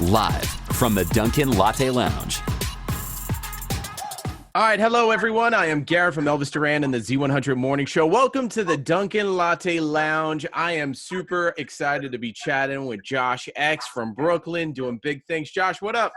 live from the Dunkin Latte Lounge. All right, hello everyone. I am Garrett from Elvis Duran and the Z100 Morning Show. Welcome to the Dunkin Latte Lounge. I am super excited to be chatting with Josh X from Brooklyn, doing big things. Josh, what up?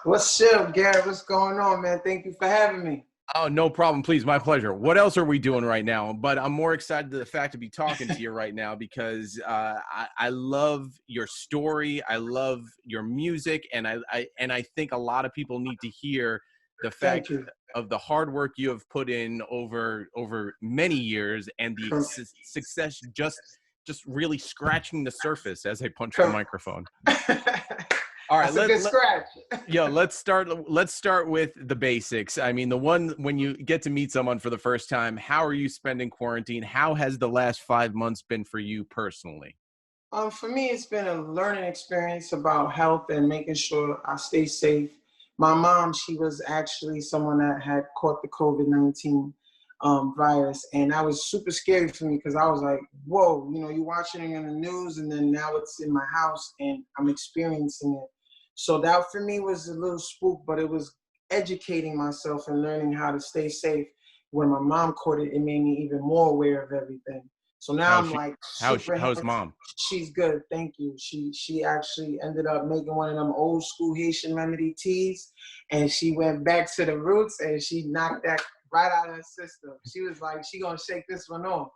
What's up, Garrett? What's going on, man? Thank you for having me. Oh, no problem. Please, my pleasure. What else are we doing right now? But I'm more excited to the fact to be talking to you right now because I love your story. I love your music, and I think a lot of people need to hear the fact of the hard work you have put in over many years and the success just really scratching the surface as I punch the microphone. All right, let's start with the basics. I mean, the one when you get to meet someone for the first time, how are you spending quarantine? How has the last 5 months been for you personally? For me, it's been a learning experience about health and making sure I stay safe. My mom, she was actually someone that had caught the COVID-19 virus, and that was super scary for me because I was like, whoa, you know, you're watching it in the news, and then now it's in my house, and I'm experiencing it. So that for me was a little spook, but it was educating myself and learning how to stay safe. When my mom caught it, it made me even more aware of everything. So now I'm like, how's mom? She's good, thank you. She actually ended up making one of them old school Haitian remedy teas, and she went back to the roots, and she knocked that right out of her system. She was like, she gonna shake this one off.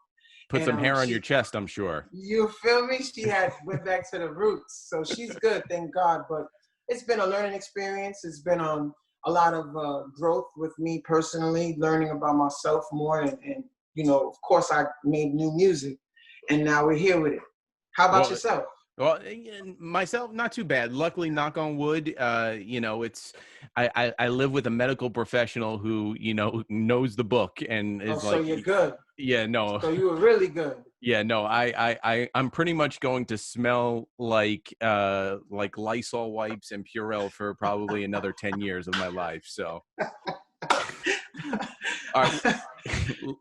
Put some hair on your chest, I'm sure. You feel me? She went back to the roots, so she's good, thank God. But it's been a learning experience. It's been a lot of growth with me personally, learning about myself more, and you know, of course, I made new music, and now we're here with it. How about yourself? Well, myself, not too bad. Luckily, knock on wood, you know, I live with a medical professional who, you know, knows the book and is so you're good. Yeah, no. So you were really good. Yeah, no, I'm pretty much going to smell like Lysol wipes and Purell for probably another 10 years of my life. So, all right.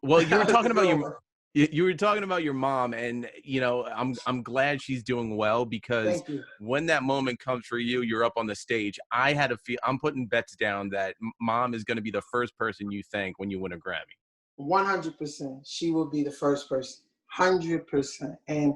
Well, you were talking about your mom, and you know, I'm glad she's doing well because when that moment comes for you, you're up on the stage. I had a feel. I'm putting bets down that mom is going to be the first person you thank when you win a Grammy. 100%. She will be the first person. 100%. And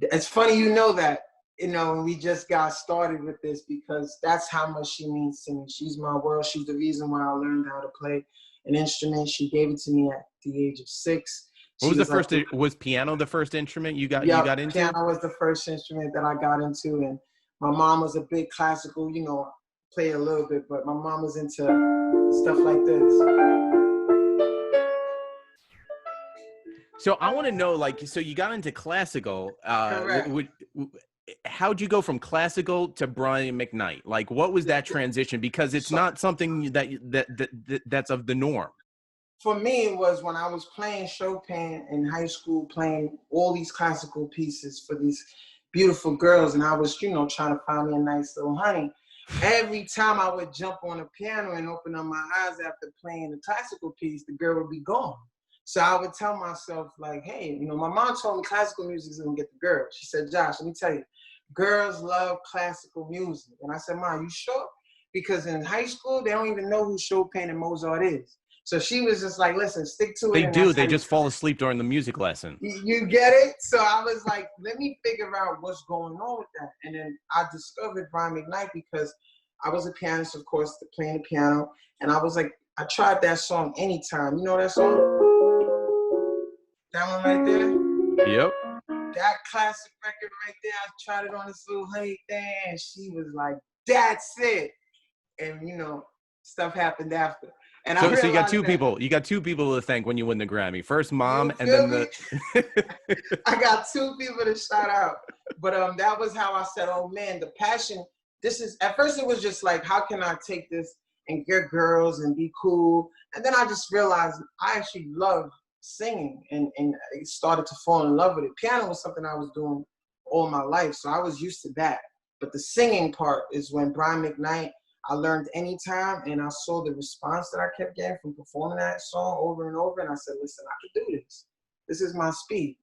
it's funny, you know that, you know, we just got started with this because that's how much she means to me. She's my world. She's the reason why I learned how to play an instrument. She gave it to me at the age of 6. What was the first? Was piano the first instrument you got into? Piano was the first instrument that I got into, and my mom was a big classical. You know, play a little bit, but my mom was into stuff like this. So I want to know, like, so you got into classical. Correct. How'd you go from classical to Brian McKnight? Like, what was that transition? Because it's not something that's of the norm. For me, it was when I was playing Chopin in high school, playing all these classical pieces for these beautiful girls, and I was, you know, trying to find me a nice little honey. Every time I would jump on the piano and open up my eyes after playing the classical piece, the girl would be gone. So I would tell myself, like, hey, you know, my mom told me classical music is gonna get the girls. She said, Josh, let me tell you, girls love classical music. And I said, Mom, you sure? Because in high school, they don't even know who Chopin and Mozart is. So she was just like, listen, stick to it. They do. They just fall asleep during the music lesson. You get it? So I was like, let me figure out what's going on with that. And then I discovered Brian McKnight because I was a pianist, of course, playing the piano. And I was like, I tried that song Anytime. You know that song? That one right there? Yep. That classic record right there, I tried it on this little honey thing, and she was like, that's it. And, you know, stuff happened after. And so you got two people. You got two people to thank when you win the Grammy. First, mom, and then I got two people to shout out. But that was how I said, oh man, the passion. At first it was just like, how can I take this and get girls and be cool? And then I just realized I actually love singing and I started to fall in love with it. Piano was something I was doing all my life, so I was used to that. But the singing part is when Brian McKnight, I learned Anytime, and I saw the response that I kept getting from performing that song over and over, and I said, listen, I can do this. This is my speed.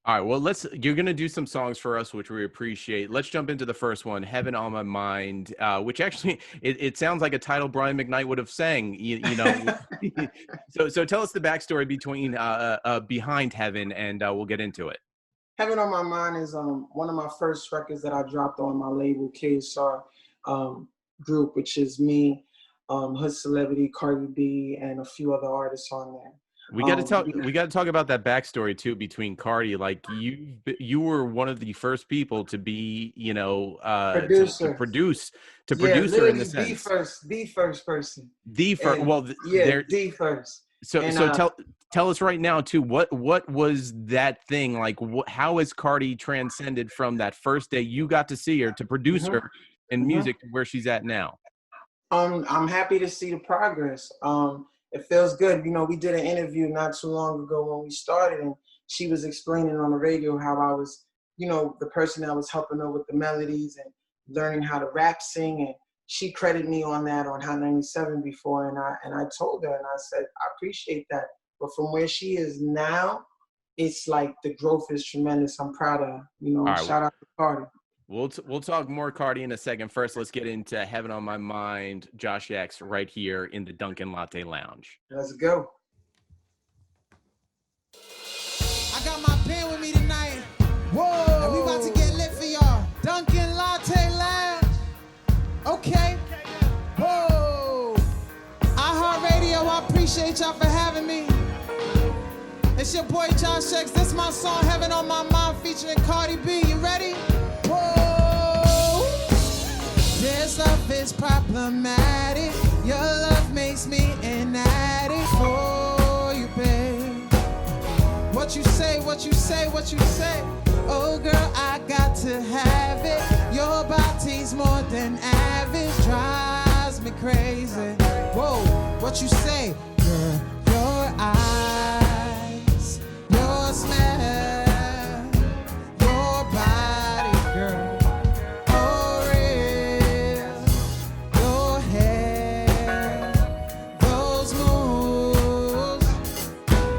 All right, well, you're going to do some songs for us, which we appreciate. Let's jump into the first one, Heaven on My Mind, which actually, it sounds like a title Brian McKnight would have sang, you know. So tell us the backstory behind Heaven, and we'll get into it. Heaven on My Mind is one of my first records that I dropped on my label, KSR group, which is me, Hood Celebrity, Cardi B, and a few other artists on there. We got to talk about that backstory too between Cardi. Like you were one of the first people to be, you know, to produce her in the sense. The first person. The first. And, well, the first. So tell us right now too. What was that thing like? How has Cardi transcended from that first day you got to see her to produce her in music to where she's at now? I'm happy to see the progress. It feels good. You know, we did an interview not too long ago when we started, and she was explaining on the radio how I was, you know, the person that was helping her with the melodies and learning how to rap sing. And she credited me on that on Hot 97 before. And I told her, and I said, I appreciate that. But from where she is now, it's like the growth is tremendous. I'm proud of her. You know, shout out to Cardi. We'll talk more Cardi in a second. First, let's get into Heaven on My Mind, Josh X, right here in the Dunkin Latte Lounge. Let's go. I got my pen with me tonight. Whoa! And we about to get lit for y'all. Dunkin Latte Lounge. Okay. Whoa! iHeartRadio, I appreciate y'all for having me. It's your boy Josh X. This is my song, Heaven on My Mind, featuring Cardi B. You ready? Whoa! This love is problematic. Your love makes me an addict for you, babe. What you say, what you say, what you say? Oh, girl, I got to have it. Your body's more than average. Drives me crazy. Whoa, what you say? Girl, your eyes, your smell, your body, girl. Oh, real. Your hair, those moves.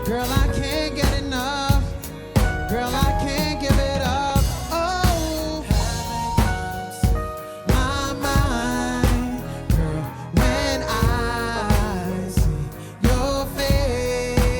Girl, I can't get enough. Girl, I can't give it up. Oh, my mind. Girl, when I see your face.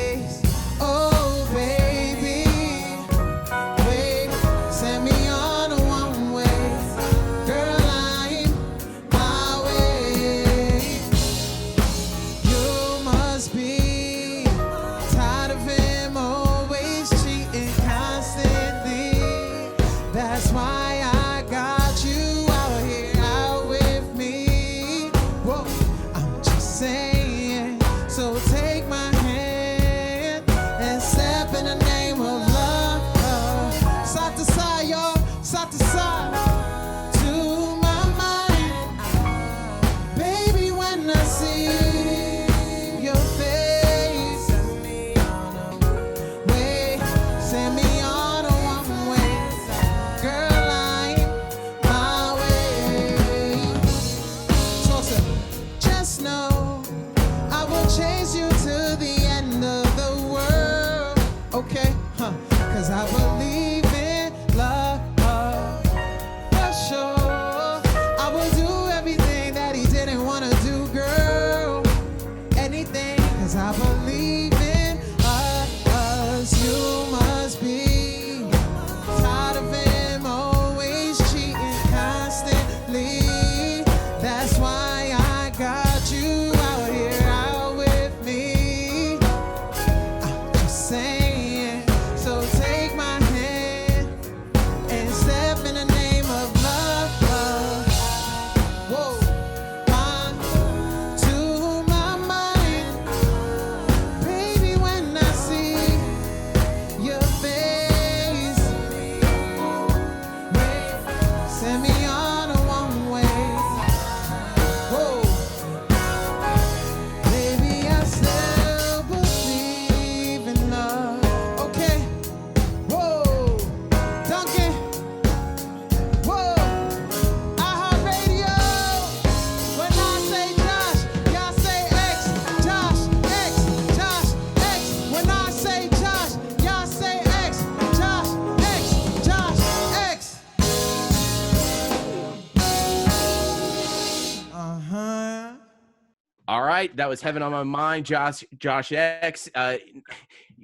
All right, that was Heaven on My Mind, Josh X. We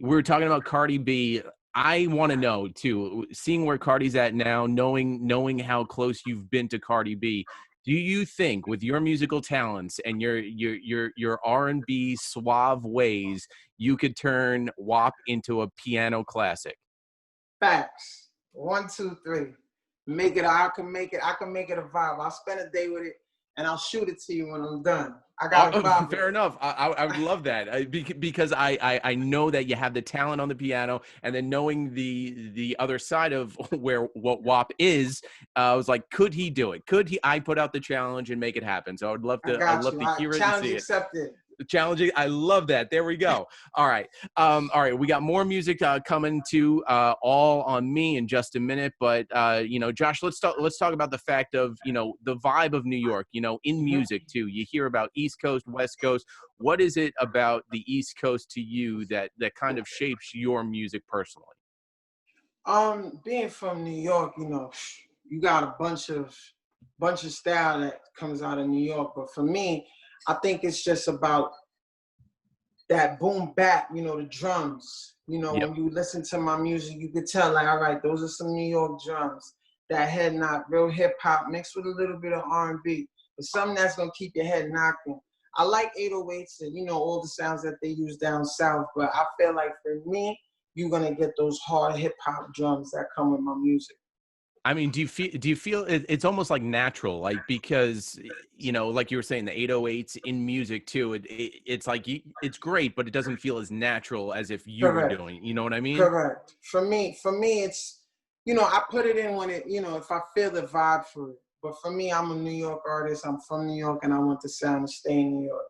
were talking about Cardi B. I want to know too, seeing where Cardi's at now, knowing how close you've been to Cardi B. Do you think, with your musical talents and your R&B suave ways, you could turn WAP into a piano classic? Facts. 1, 2, 3. Make it. I can make it. I can make it a vibe. I'll spend a day with it, and I'll shoot it to you when I'm done. I got a vibe. Fair enough. I would love that because I know that you have the talent on the piano, and then knowing the other side of what WAP is, I was like, could he do it? Could he? I put out the challenge and make it happen. So I'd love to hear it and see it. Accepted. Challenging. I love that. There we go. All right. We got more music coming to All on Me in just a minute. But Josh, let's talk about the fact of, the vibe of New York, in music too. You hear about East Coast, West Coast. What is it about the East Coast to you that kind of shapes your music personally? Being from New York, you got a bunch of style that comes out of New York. But for me, I think it's just about that boom bap, the drums. Yep. When you listen to my music, you could tell, like, all right, those are some New York drums. That head knock, real hip hop mixed with a little bit of R&B, but something that's gonna keep your head knocking. I like 808s and all the sounds that they use down south, but I feel like for me, you're gonna get those hard hip hop drums that come with my music. I mean, do you feel it's almost like natural, like, because, like you were saying, the 808s in music too, it's like, it's great, but it doesn't feel as natural as if you were doing, you know what I mean? Correct. For me, it's, I put it in when it, if I feel the vibe for it. But for me, I'm a New York artist. I'm from New York, and I want the sound to stay in New York.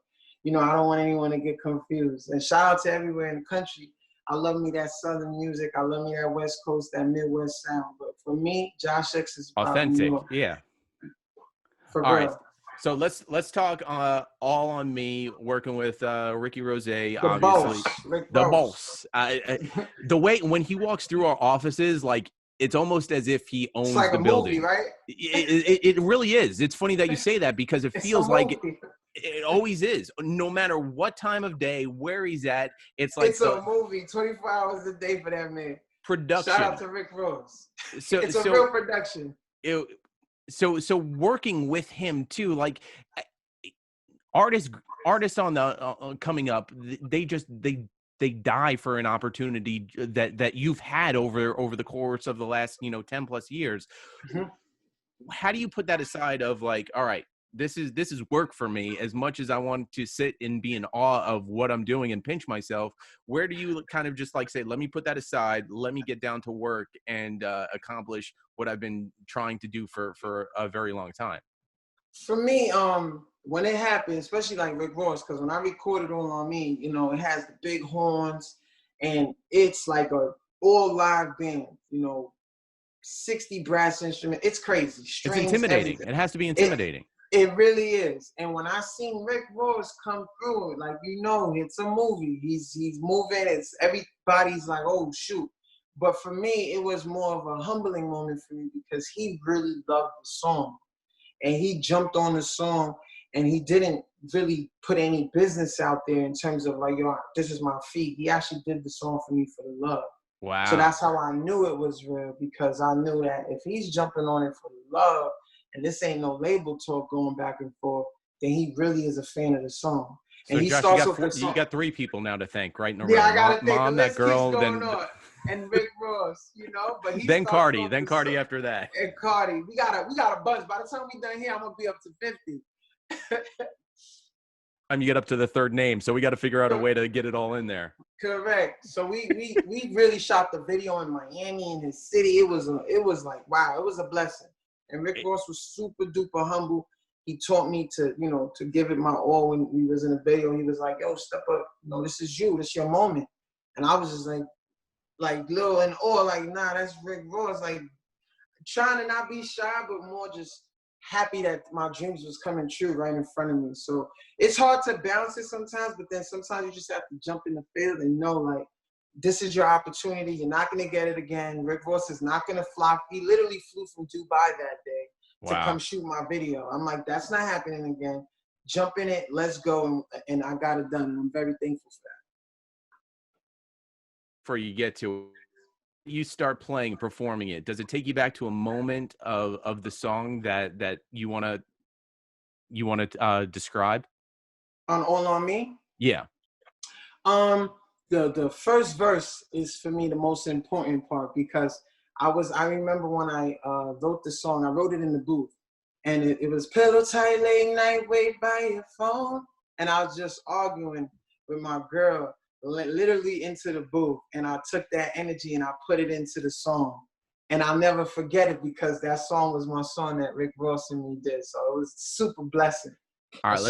I don't want anyone to get confused. And shout out to everywhere in the country. I love me that Southern music. I love me that West Coast, that Midwest sound. But for me, Josh X is authentic. Yeah. For all real. Right. So let's talk All on Me, working with Ricky Rose, obviously. The boss. The way when he walks through our offices, like, it's almost as if he owns like the building. Movie, right? It really is. It's funny that you say that because it feels like it always is. No matter what time of day, where he's at, it's like a movie. 24 hours a day for that man. Production. Shout out to Rick Rose. So it's a real production. So working with him too, like, artists on the coming up, they die for an opportunity that you've had over the course of the last 10 plus years. Mm-hmm. How do you put that aside of, like, all right, this is work for me, as much as I want to sit and be in awe of what I'm doing and pinch myself? Where do you kind of just like say, let me put that aside, let me get down to work and accomplish what I've been trying to do for a very long time? For me, when it happened, especially like Rick Ross, because when I recorded All on Me, it has the big horns, and it's like a all live band, 60 brass instruments. It's crazy. Strings, it's intimidating. Everything. It has to be intimidating. It really is. And when I seen Rick Ross come through, like, it's a movie. He's moving. It's everybody's like, oh shoot. But for me, it was more of a humbling moment for me because he really loved the song. And he jumped on the song, and he didn't really put any business out there in terms of like, this is my feat. He actually did the song for me for the love. Wow. So that's how I knew it was real, because I knew that if he's jumping on it for the love, and this ain't no label talk going back and forth, then he really is a fan of the song. So and he Josh, starts with the song. You got 3 people now to thank, right? Yeah, I gotta thank Mom, that girl, then and Rick Ross, but he then Cardi after that. And Cardi, we got a bunch. By the time we done here, I'm gonna be up to 50. You get up to the 3rd name, so we got to figure out a way to get it all in there. Correct. So we really shot the video in Miami, in his city. It was like, wow, it was a blessing. And Rick Ross was super duper humble. He taught me to give it my all when we was in the video. He was like, yo, step up. This is you. This your moment. And I was just like little in awe, like, nah, that's Rick Ross. Like, trying to not be shy, but more just happy that my dreams was coming true right in front of me. So it's hard to balance it sometimes, but then sometimes you just have to jump in the field and know, like, this is your opportunity. You're not going to get it again. Rick Ross is not going to flop. He literally flew from Dubai that day to come shoot my video. I'm like, that's not happening again. jump in it, let's go, and I got it done. And I'm very thankful for that. Before you get to you start playing, performing it, does it take you back to a moment of the song that you want to describe? On All On Me? Yeah. The first verse is for me the most important part, because I remember when I wrote the song, I wrote it in the booth, and it was pillow tight, late night, wait by your phone, and I was just arguing with my girl, literally into the booth, and I took that energy and I put it into the song, and I'll never forget it because that song was my song that Rick Ross and me did, so it was a super blessing. All right,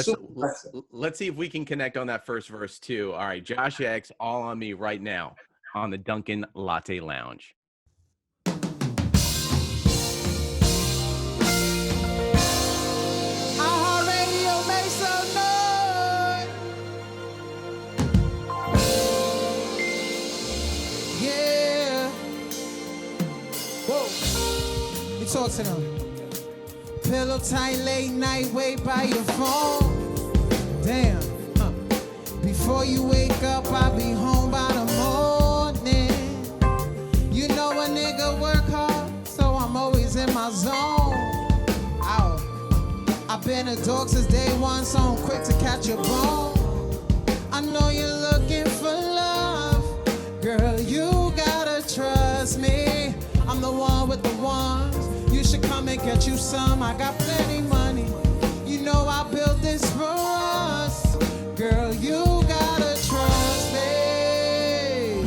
let's see if we can connect on that first verse too. All right, Josh X, All On Me right now on the Dunkin Latte Lounge. Talk to them. Pillow tight, late night, wait by your phone. Damn. Before you wake up, I'll be home by the morning. You know a nigga work hard, so I'm always in my zone. Ow. I've been a dog since day one, so I'm quick to catch a bone. I know you're looking for love. Girl, you gotta trust me. I'm the one with the ones. You should come and get you some. I got plenty money. You know I built this for us. Girl, you gotta trust me.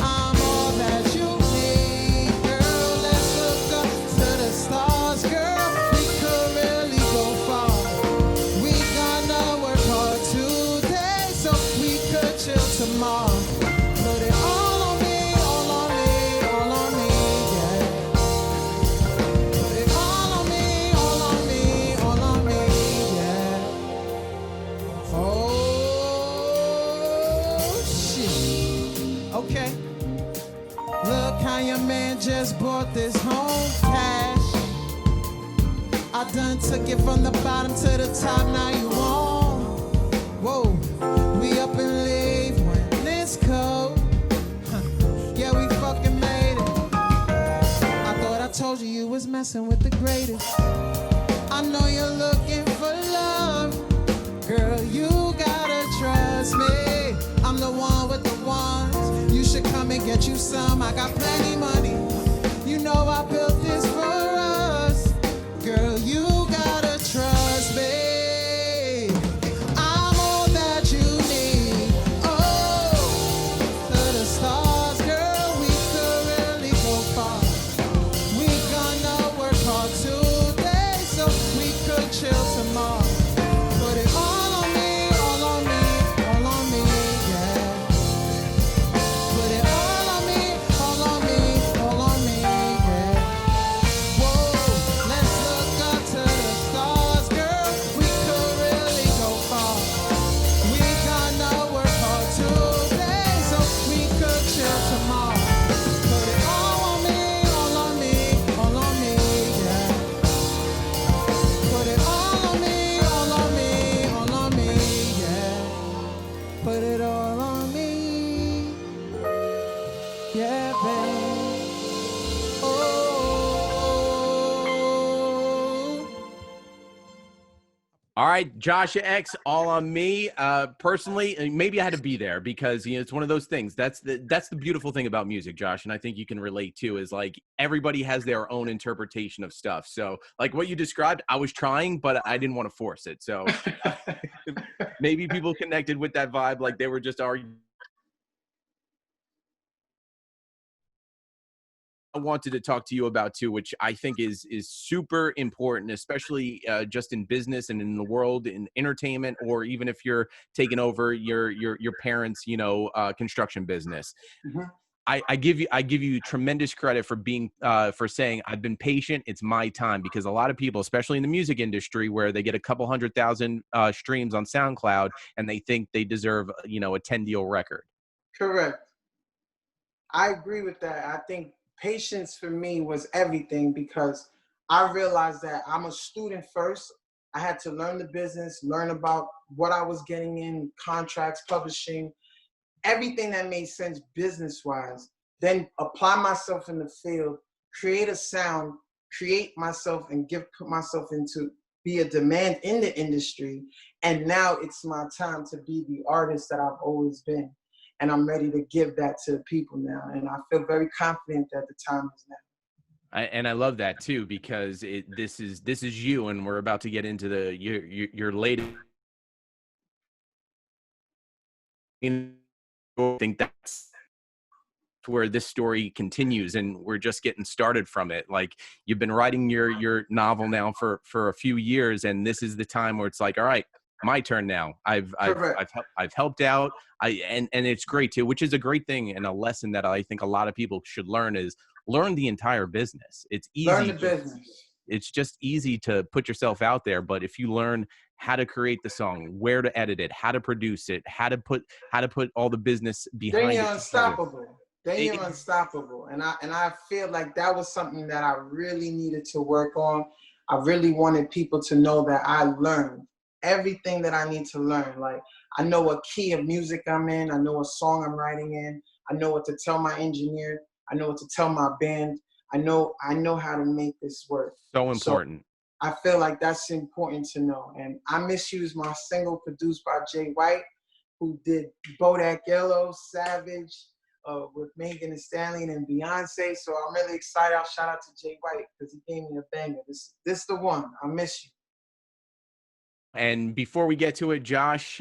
I'm all that you need. Girl, let's look up to the stars. Girl, we could really go far. We gonna work hard today so we could chill tomorrow. Put it all on me, all on me, all on me, yeah. Put it all on me, all on me, all on me, yeah. Oh, shit. Okay. Look how your man just bought this home cash. I done took it from the bottom to the top, now you on. Whoa, we up and leave when it's cold. Yeah, we fucking made it. I thought I told you you was messing with the greatest. I know you're looking for love. Girl, you gotta trust me. I'm the one with the ones. You should come and get you some. I got plenty money. You know I built this for us. Girl, you gotta trust me. I'm all that you need. Oh, to the stars, girl, we could really go far. We gonna work hard today so we could chill tomorrow. Put it all on me, all on me, all on me, yeah. Put it all on me, all on me, all on me, yeah. Whoa, let's look up to the stars, girl. We could really go far. We gonna work hard today so we could chill tomorrow. Put it all on me, all on me, all on me, yeah. Put it all on me, all on me, all on me, yeah. Put it all on me, yeah, babe. Oh. All right, Josh X, All On Me. Personally, maybe I had to be there because it's one of those things. That's the beautiful thing about music, Josh, and I think you can relate too. Is like everybody has their own interpretation of stuff. So, like what you described, I was trying, but I didn't want to force it. So maybe people connected with that vibe, like they were just arguing. I wanted to talk to you about too, which I think is super important, especially just in business and in the world, in entertainment, or even if you're taking over your parents' construction business. Mhm. I give you tremendous credit for being for saying I've been patient. It's my time, because a lot of people, especially in the music industry, where they get a couple 100,000 streams on SoundCloud and they think they deserve a 10-deal record. Correct. I agree with that. I think patience for me was everything, because I realized that I'm a student first. I had to learn the business, learn about what I was getting in, contracts, publishing, everything that made sense business-wise. Then apply myself in the field, create a sound, create myself and put myself into be a demand in the industry. And now it's my time to be the artist that I've always been. And I'm ready to give that to people now. And I feel very confident that the time is now. And I love that too, because this is you, and we're about to get into your latest. I think that's where this story continues, and we're just getting started from it. Like, you've been writing your novel now for a few years, and this is the time where it's like, all right, my turn now. I've helped out. And it's great too, which is a great thing, and a lesson that I think a lot of people should learn is learn the entire business. It's easy. Learn the business. It's just easy to put yourself out there, but if you learn how to create the song, where to edit it, how to produce it, how to put all the business behind it. Then you're unstoppable. Unstoppable. And I feel like that was something that I really needed to work on. I really wanted people to know that I learned everything that I need to learn. Like, I know what key of music I'm in. I know what song I'm writing in. I know what to tell my engineer. I know what to tell my band. I know how to make this work. So important. So I feel like that's important to know. And I Miss You is my single produced by Jay White, who did Bodak Yellow, Savage, with Megan Thee Stallion and Beyonce. So I'm really excited. I'll shout out to Jay White because he gave me a banger. This the one. I Miss You. And before we get to it, Josh,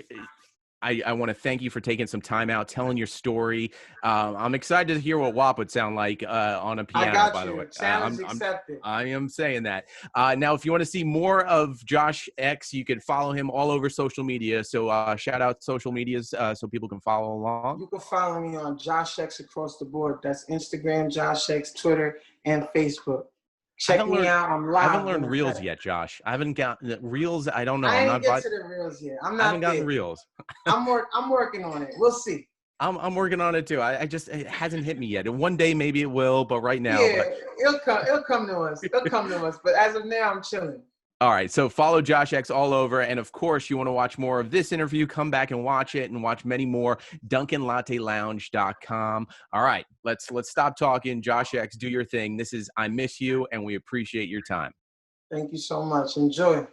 I want to thank you for taking some time out, telling your story. I'm excited to hear what WAP would sound like on a piano, by the way. Challenge accepted. I am saying that. Now, if you want to see more of Josh X, you can follow him all over social media. So shout out social medias so people can follow along. You can follow me on Josh X across the board. That's Instagram, Josh X, Twitter, and Facebook. Check me out. I'm live. I haven't learned Reels yet, Josh. I haven't gotten Reels. I don't know. I didn't get to the Reels yet. I haven't gotten Reels. I'm working on it. We'll see. I'm working on it too. I just, it hasn't hit me yet. And one day maybe it will, but right now. Yeah, it'll come to us. It'll come to us. But as of now, I'm chilling. All right, so follow Josh X all over. And of course, you want to watch more of this interview, come back and watch it, and watch many more. DunkinLatteLounge.com. All right, let's stop talking. Josh X, do your thing. This is I Miss You, and we appreciate your time. Thank you so much. Enjoy.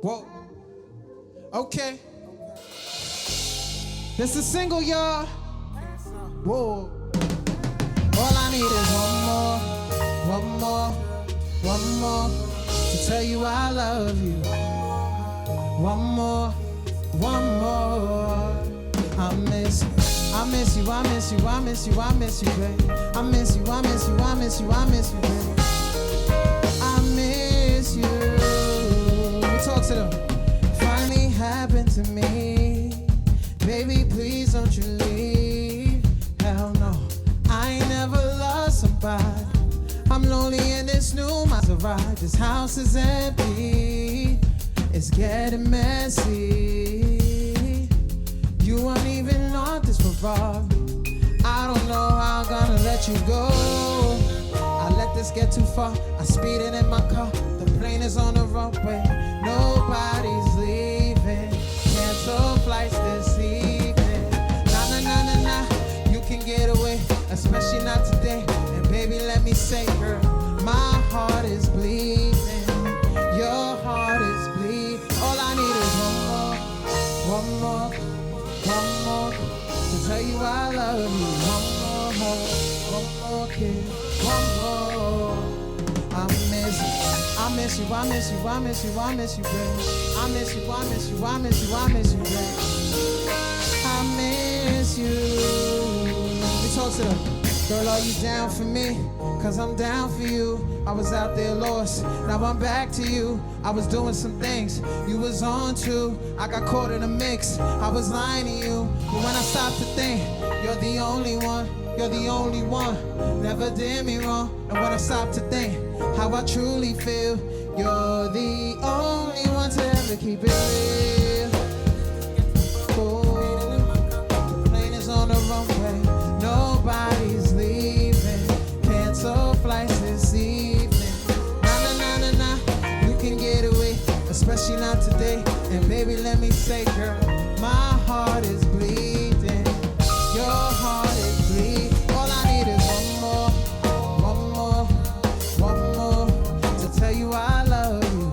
Whoa. Okay. This is single, y'all. Whoa. All I need is one more to tell you I love you. One more. I miss you, babe. I miss you, babe. I miss you. We talk to them. Finally happened to me. Baby, please don't you leave. Hell no, I ain't never loved somebody. I'm lonely in this new Maserati. This house is empty. It's getting messy. You weren't even on this Ferrari. I don't know how I'm gonna let you go. I let this get too far. I speed it in my car. The plane is on the runway. Nobody's leaving. Cancel flights this evening. Nah. You can get away, especially not today. And baby, let me say, girl, my heart is bleeding. Your heart is bleeding. All I need is one more to tell you I love you. One more kiss, one more. I miss you, babe. I miss you, babe. I miss you. We talk to them. Girl, are you down for me? Cause I'm down for you. I was out there lost, now I'm back to you. I was doing some things you was on to. I got caught in a mix, I was lying to you. But when I stopped to think, you're the only one. Never did me wrong. And when I stopped to think how I truly feel, you're the only one to ever keep it real. Oh, the plane is on the runway. Nobody's leaving. Cancel flights this evening. Nah. You can get especially not today. And baby, let me say, girl, my heart is bleeding, your heart is bleeding. All I need is one more to tell you I love you.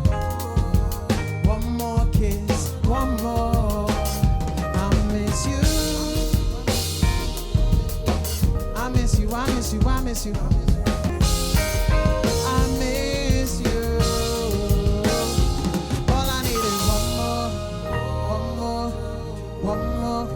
One more kiss, one more. I miss you. I miss you, I miss you, I miss you. I miss you. All I need is one more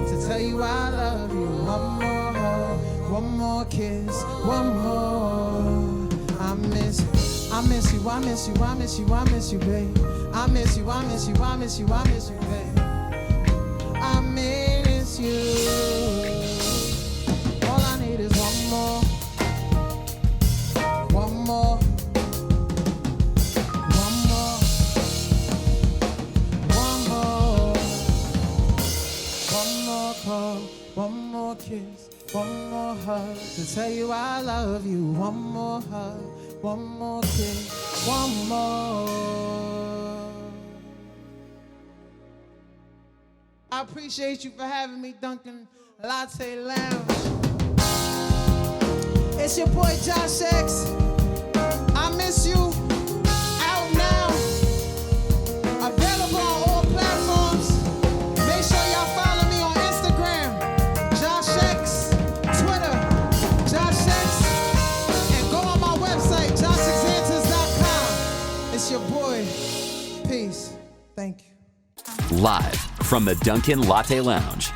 to tell you I love you. One more hug, one more kiss, one more. I miss you, I miss you, I miss you, I miss you, I miss you, babe. I miss you, I miss you, I miss you, I miss you, babe. I miss you. All I need is one more, one more, one more, one more, one more call, one more kiss, one more hug to tell you I love you. One more hug, one more kiss, one more. I appreciate you for having me, Dunkin Latte Lounge. It's your boy Josh X. I miss you. Out now. Available on all platforms. Make sure y'all follow me on Instagram, Josh X, Twitter, Josh X, and go on my website, joshxantis.com. It's your boy. Peace. Thank you. Live from the Dunkin Latte Lounge.